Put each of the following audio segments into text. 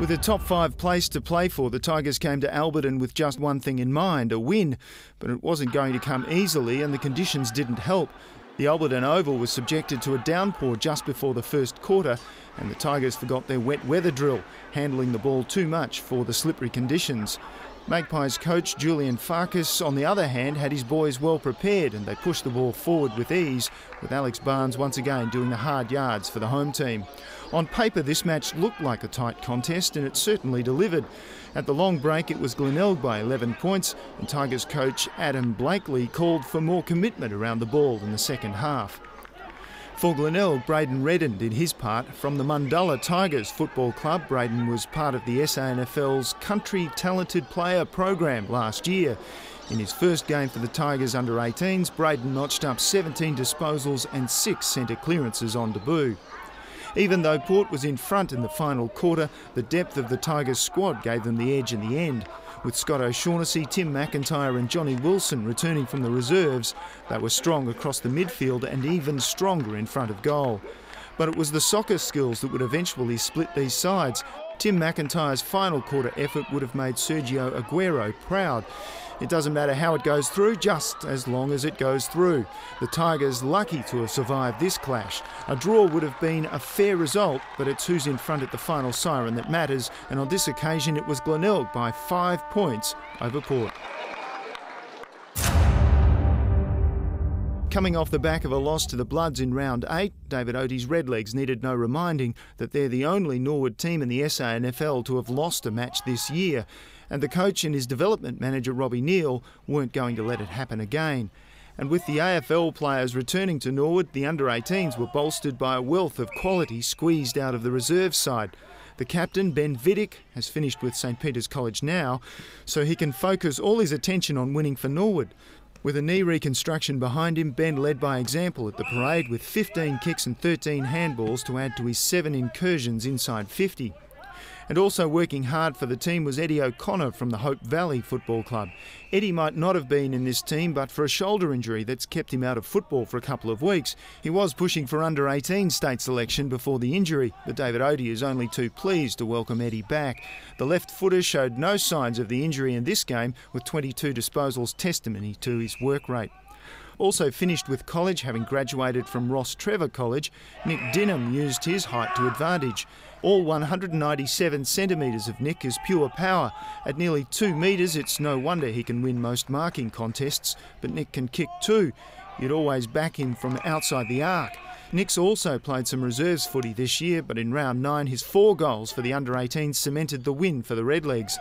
With a top 5 place to play for, the Tigers came to Alberton with just one thing in mind, a win. But it wasn't going to come easily and the conditions didn't help. The Alberton Oval was subjected to a downpour just before the first quarter and the Tigers forgot their wet weather drill, handling the ball too much for the slippery conditions. Magpies coach Julian Farkas, on the other hand, had his boys well prepared and they pushed the ball forward with ease, with Alex Barnes once again doing the hard yards for the home team. On paper, this match looked like a tight contest and it certainly delivered. At the long break, it was Glenelg by 11 points and Tigers coach Adam Blakely called for more commitment around the ball in the second half. For Glenelg, Braden Redden did his part. From the Mundalla Tigers Football Club, Braden was part of the SANFL's Country Talented Player program last year. In his first game for the Tigers under-18s, Braden notched up 17 disposals and 6 centre clearances on debut. Even though Port was in front in the final quarter, the depth of the Tigers squad gave them the edge in the end. With Scott O'Shaughnessy, Tim McIntyre and Johnny Wilson returning from the reserves, they were strong across the midfield and even stronger in front of goal. But it was the soccer skills that would eventually split these sides. Tim McIntyre's final quarter effort would have made Sergio Aguero proud. It doesn't matter how it goes through, just as long as it goes through. The Tigers lucky to have survived this clash. A draw would have been a fair result, but it's who's in front at the final siren that matters, and on this occasion it was Glenelg by 5 points over Port. Coming off the back of a loss to the Bloods in round 8, David Oatey's Redlegs needed no reminding that they're the only Norwood team in the SANFL to have lost a match this year, and the coach and his development manager Robbie Neal weren't going to let it happen again. And with the AFL players returning to Norwood, the under-18s were bolstered by a wealth of quality squeezed out of the reserve side. The captain, Ben Vidic, has finished with St Peter's College now, so he can focus all his attention on winning for Norwood. With a knee reconstruction behind him, Ben led by example at the parade with 15 kicks and 13 handballs to add to his 7 incursions inside 50. And also working hard for the team was Eddie O'Connor from the Hope Valley Football Club. Eddie might not have been in this team but for a shoulder injury that's kept him out of football for a couple of weeks. He was pushing for under-18 state selection before the injury, but David Oatey is only too pleased to welcome Eddie back. The left footer showed no signs of the injury in this game, with 22 disposals testimony to his work rate. Also finished with college, having graduated from Ross Trevor College, Nick Dinham used his height to advantage. All 197 centimetres of Nick is pure power. At nearly 2 metres, it's no wonder he can win most marking contests, but Nick can kick too. You'd always back him from outside the arc. Nick's also played some reserves footy this year, but in round 9 his 4 goals for the under-18s cemented the win for the Redlegs.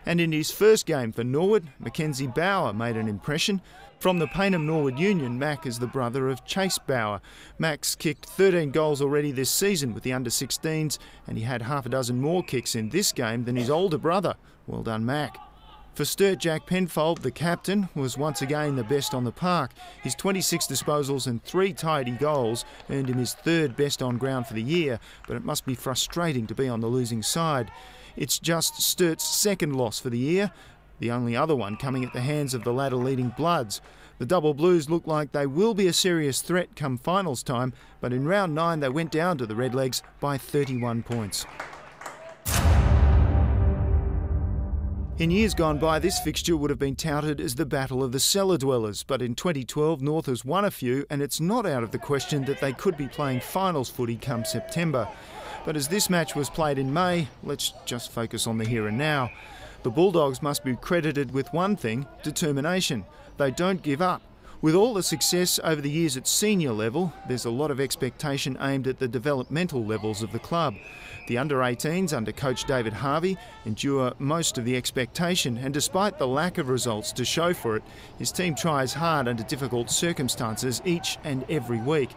And in his first game for Norwood, Mackenzie Bauer made an impression. From the Paynham Norwood Union, Mac is the brother of Chase Bauer. Mac's kicked 13 goals already this season with the under-16s, and he had half a dozen more kicks in this game than his older brother. Well done, Mac. For Sturt Jack Penfold, the captain, was once again the best on the park. His 26 disposals and 3 tidy goals earned him his 3rd best on ground for the year, but it must be frustrating to be on the losing side. It's just Sturt's 2nd loss for the year, the only other one coming at the hands of the ladder-leading Bloods. The Double Blues look like they will be a serious threat come finals time, but in round 9 they went down to the Redlegs by 31 points. In years gone by, this fixture would have been touted as the Battle of the Cellar Dwellers, but in 2012 North has won a few and it's not out of the question that they could be playing finals footy come September. But as this match was played in May, let's just focus on the here and now. The Bulldogs must be credited with one thing: determination. They don't give up. With all the success over the years at senior level, there's a lot of expectation aimed at the developmental levels of the club. The under-18s under coach David Harvey endure most of the expectation, and despite the lack of results to show for it, his team tries hard under difficult circumstances each and every week.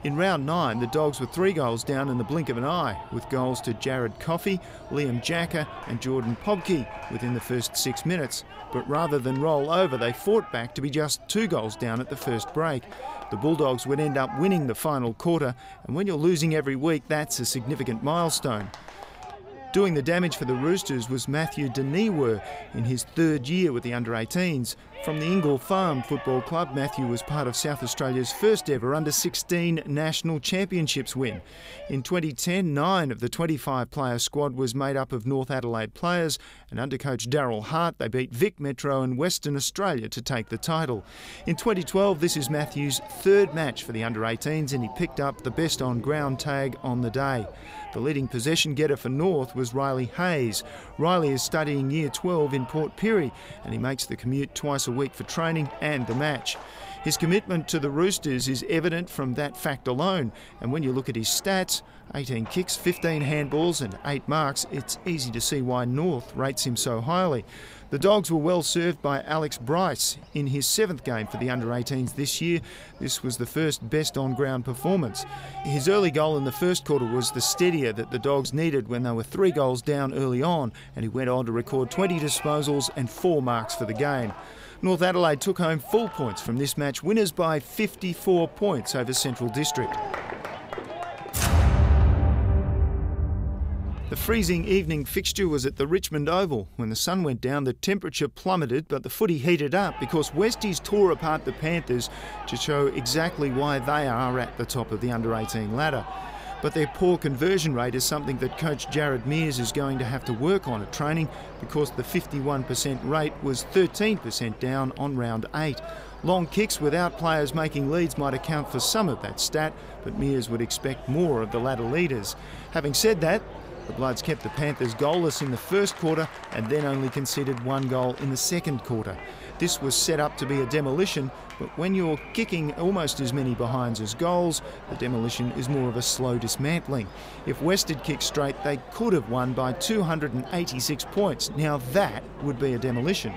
In round 9, the Dogs were 3 goals down in the blink of an eye, with goals to Jared Coffey, Liam Jacker and Jordan Pobke within the first 6 minutes. But rather than roll over, they fought back to be just 2 goals down at the first break. The Bulldogs would end up winning the final quarter, and when you're losing every week, that's a significant milestone. Doing the damage for the Roosters was Matthew Deniwer in his 3rd year with the under-18s. From the Ingle Farm Football Club, Matthew was part of South Australia's first ever under-16 National Championships win. In 2010, 9 of the 25-player squad was made up of North Adelaide players, and under coach Darryl Hart, they beat Vic Metro and Western Australia to take the title. In 2012, this is Matthew's third match for the under-18s, and he picked up the best on-ground tag on the day. The leading possession getter for North was Riley Hayes. Riley is studying Year 12 in Port Pirie, and he makes the commute twice a week for training and the match. His commitment to the Roosters is evident from that fact alone, and when you look at his stats, 18 kicks, 15 handballs and 8 marks, it's easy to see why North rates him so highly. The Dogs were well served by Alex Bryce in his 7th game for the under-18s this year. This was the first best on-ground performance. His early goal in the first quarter was the steadier that the Dogs needed when they were 3 goals down early on, and he went on to record 20 disposals and 4 marks for the game. North Adelaide took home full points from this match, winners by 54 points over Central District. The freezing evening fixture was at the Richmond Oval. When the sun went down, the temperature plummeted, but the footy heated up because Westies tore apart the Panthers to show exactly why they are at the top of the under-18 ladder. But their poor conversion rate is something that coach Jared Mears is going to have to work on at training, because the 51% rate was 13% down on round 8. Long kicks without players making leads might account for some of that stat, but Mears would expect more of the ladder leaders. Having said that, the Bloods kept the Panthers goalless in the first quarter and then only conceded 1 goal in the second quarter. This was set up to be a demolition, but when you're kicking almost as many behinds as goals, the demolition is more of a slow dismantling. If West had kicked straight, they could have won by 286 points. Now that would be a demolition.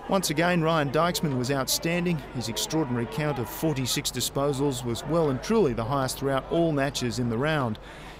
Once again, Ryan Dykesman was outstanding. His extraordinary count of 46 disposals was well and truly the highest throughout all matches in the round.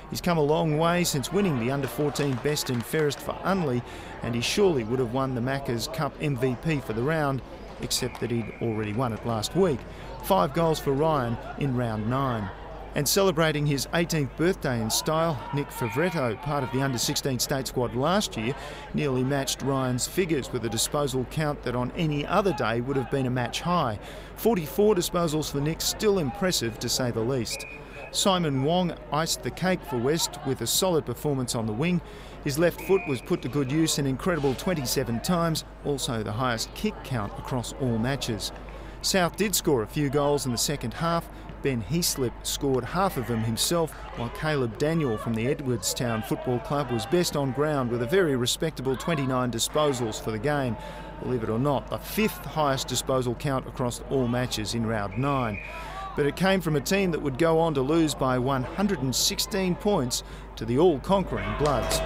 He's come a long way since winning the under-14 Best and Fairest for Unley, and he surely would have won the Macca's Cup MVP for the round, except that he'd already won it last week. 5 goals for Ryan in round 9. And celebrating his 18th birthday in style, Nick Favretto, part of the under-16 state squad last year, nearly matched Ryan's figures with a disposal count that on any other day would have been a match high. 44 disposals for Nick, still impressive to say the least. Simon Wong iced the cake for West with a solid performance on the wing. His left foot was put to good use an incredible 27 times, also the highest kick count across all matches. South did score a few goals in the second half. Ben Heaslip scored half of them himself, while Caleb Daniel from the Edwardstown Football Club was best on ground with a very respectable 29 disposals for the game. Believe it or not, the 5th highest disposal count across all matches in round 9. But it came from a team that would go on to lose by 116 points to the all-conquering Bloods.